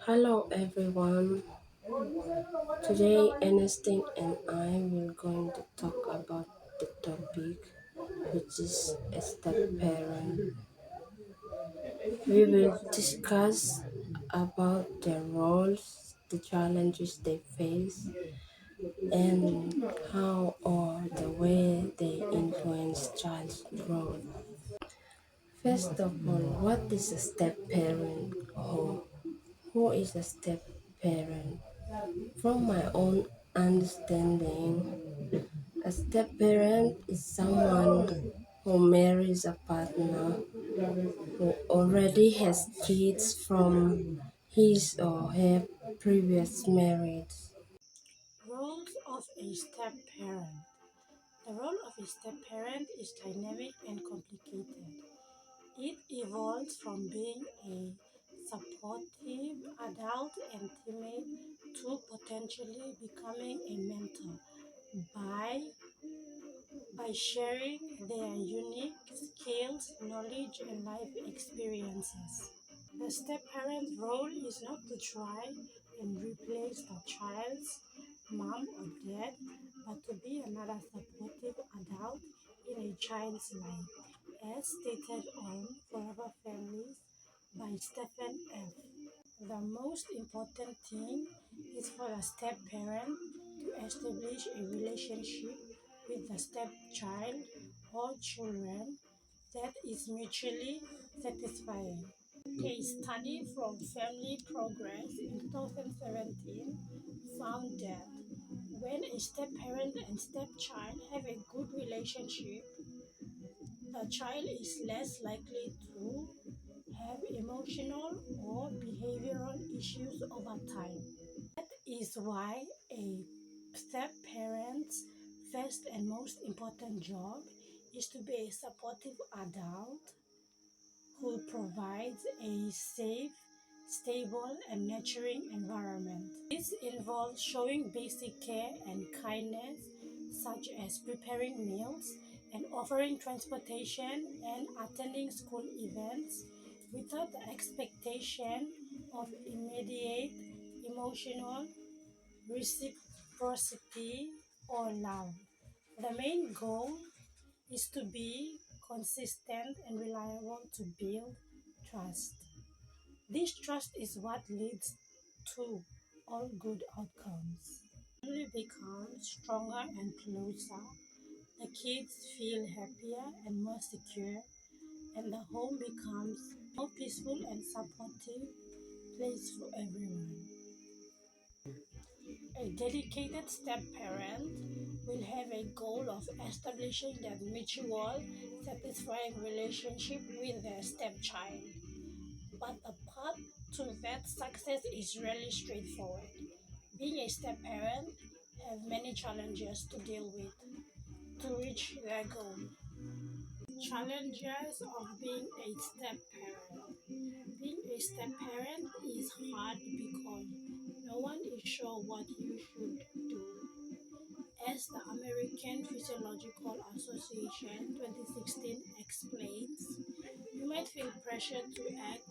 Hello everyone. Today Ernestine and I will going to talk about the topic which is a step parent. We will discuss about their roles, the challenges they face, and how or the way they influence child's growth. First of all, what is a step parent or who is a step parent? From my own understanding, a step parent is someone who marries a partner who already has kids from his or her previous marriage. Roles of a step parent. The role of a step parent is dynamic and complicated. It evolves from being a supportive adult and teammate to potentially becoming a mentor by sharing their unique skills, knowledge, and life experiences. The step parent role is not to try and replace the child's mom or dad, but to be another supportive adult in a child's life, as stated on Forever Families by Stephen F. The most important thing is for a step parent to establish a relationship with the stepchild or children that is mutually satisfying. A study from Family Progress in 2017 found that when a step parent and stepchild have a good relationship, the child is less likely to have emotional or behavioral issues over time. That is why a step parent's first and most important job is to be a supportive adult who provides a safe, stable, and nurturing environment. This involves showing basic care and kindness, such as preparing meals and offering transportation and attending school events without the expectation of immediate emotional reciprocity or love. The main goal is to be consistent and reliable to build trust. This trust is what leads to all good outcomes. Family becomes stronger and closer. The kids feel happier and more secure, and the home becomes more peaceful and supportive place for everyone. A dedicated step parent will have a goal of establishing that mutual, satisfying relationship with their stepchild. But the path to that success is really straightforward. Being a step parent have many challenges to deal with to reach their goal. Challenges of being a step parent. Being a step parent is hard because no one is sure what you should do. As the American Physiological Association 2016 explains, you might feel pressured to act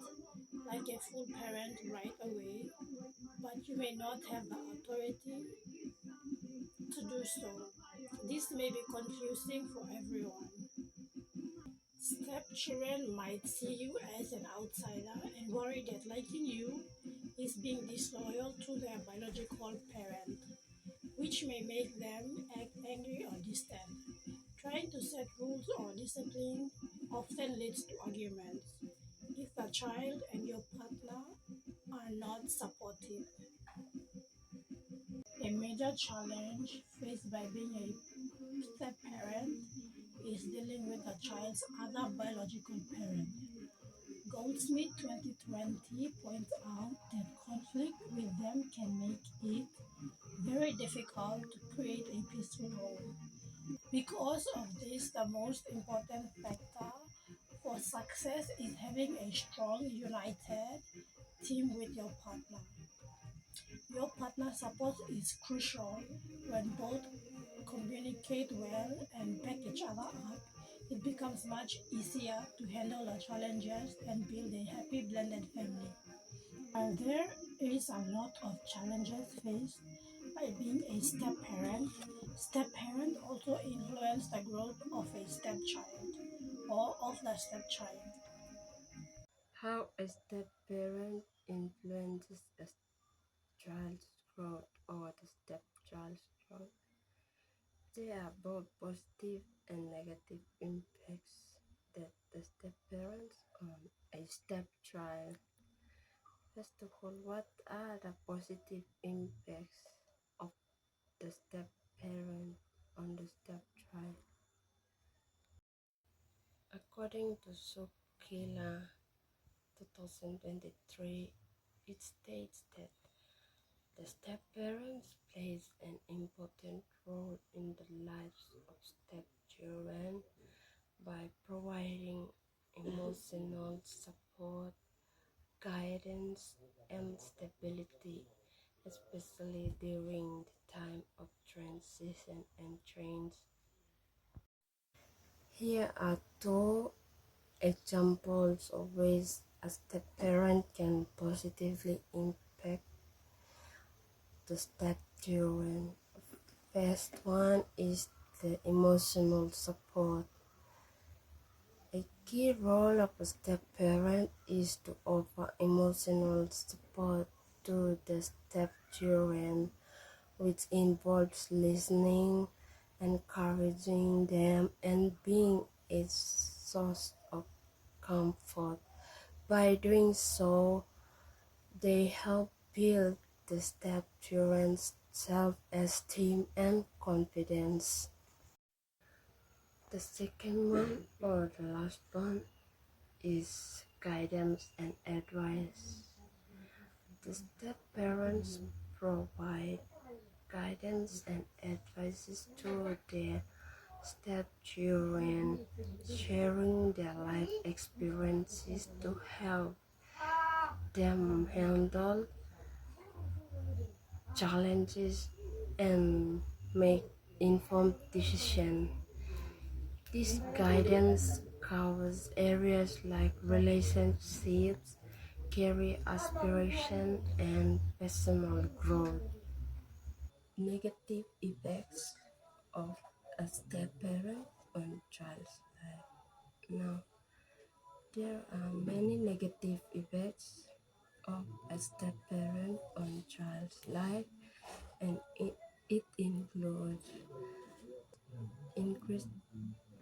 like a full parent right away, but you may not have the authority to do so. This may be confusing for everyone. Stepchildren might see you as an outsider and worry that liking you is being disloyal to their biological parent, which may make them act angry or distant. Trying to set rules or discipline often leads to arguments if the child and your partner are not supportive. A major challenge faced by being a step parent is dealing with the child's other biological parent. Goldsmith 2020 points out that conflict with them can make it very difficult to create a peaceful home. Because of this, the most important factor for success is having a strong, united team with your partner. Your partner support is crucial when both communicate well and back each other up. It becomes much easier to handle the challenges and build a happy blended family. While there is a lot of challenges faced by being a step parent. Step parent also influence the growth of a stepchild or of the stepchild. How a step parent influences a child's growth or the stepchild's growth. There are both positive and negative impacts that the step parents on a stepchild. First of all, what are the positive impacts of the step parent on the stepchild? According to Sokila 2023, it states that the step-parents plays an important role in the lives of step-children by providing emotional support, guidance, and stability, especially during the time of transition and change. Here are two examples of ways a step-parent can positively impact the step-children. First one is the emotional support. A key role of a step-parent is to offer emotional support to the step-children, which involves listening, encouraging them, and being a source of comfort. By doing so, they help build the step-children's self-esteem and confidence. The second one, or the last one, is guidance and advice. The step-parents provide guidance and advice to their step-children, sharing their life experiences to help them handle challenges and make informed decisions. This guidance covers areas like relationships, career aspiration, and personal growth. Negative effects of a step-parent on child's life. Now, there are many negative effects of a step-parent on child's life, and it includes increased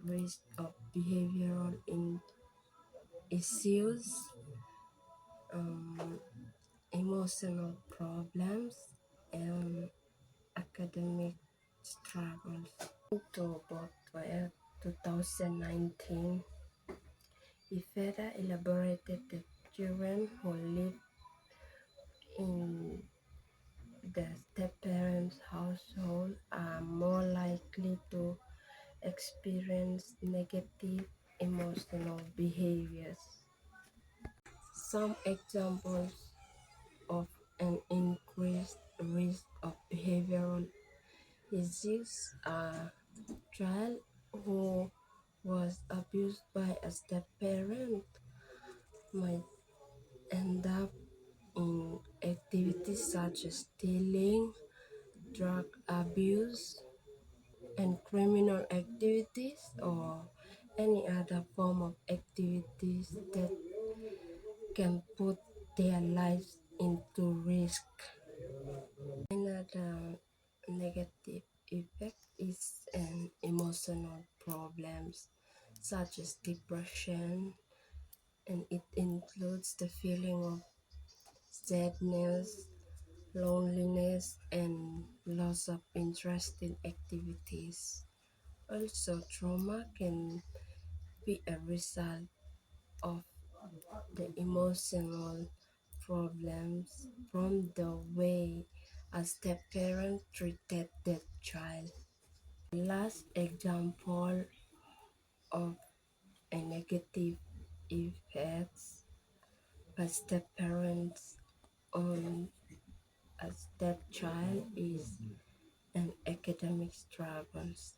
risk of behavioral issues, um, emotional problems, and academic struggles. To about 2019, IFEDA elaborated that children who live in the step-parents' household are more likely to experience negative emotional behaviors. Some examples of an increased risk of behavioral issues are child who was abused by a step-parent might end up in activities such as stealing, drug abuse, and criminal activities or any other form of activities that can put their lives into risk. Another negative effect is an emotional problems such as depression, and it includes the feeling of sadness, loneliness, and loss of interest in activities. Also, trauma can be a result of the emotional problems from the way a step parent treated that child. The last example of a negative effects by step parents on a stepchild is an academic struggles.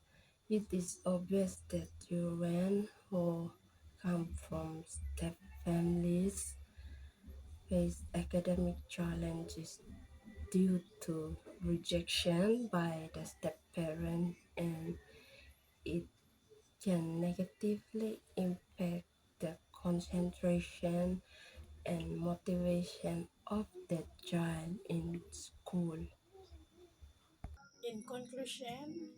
It is obvious that children who come from step families face academic challenges due to rejection by the step parent, and it can negatively impact the concentration and motivation of that child in school. In conclusion,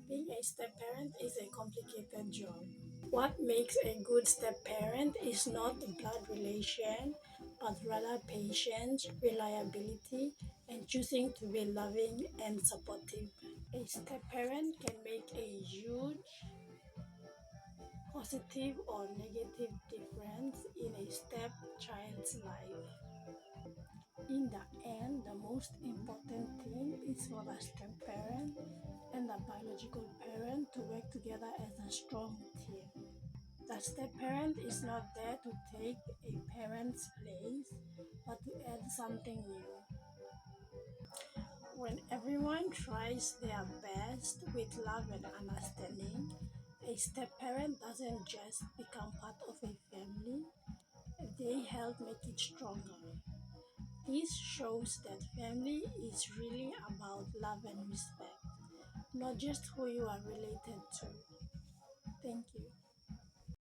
being a step parent is a complicated job. What makes a good step parent is not the blood relation, but rather patience, reliability, and choosing to be loving and supportive. A step parent can make a huge positive or negative difference in a step child's life. In the end, the most important thing is for the step parent and the biological parent to work together as a strong team. The step parent is not there to take a parent's place, but to add something new. When everyone tries their best with love and understanding, a step parent doesn't just become part of a family, they help make it stronger. This shows that family is really about love and respect, not just who you are related to. Thank you.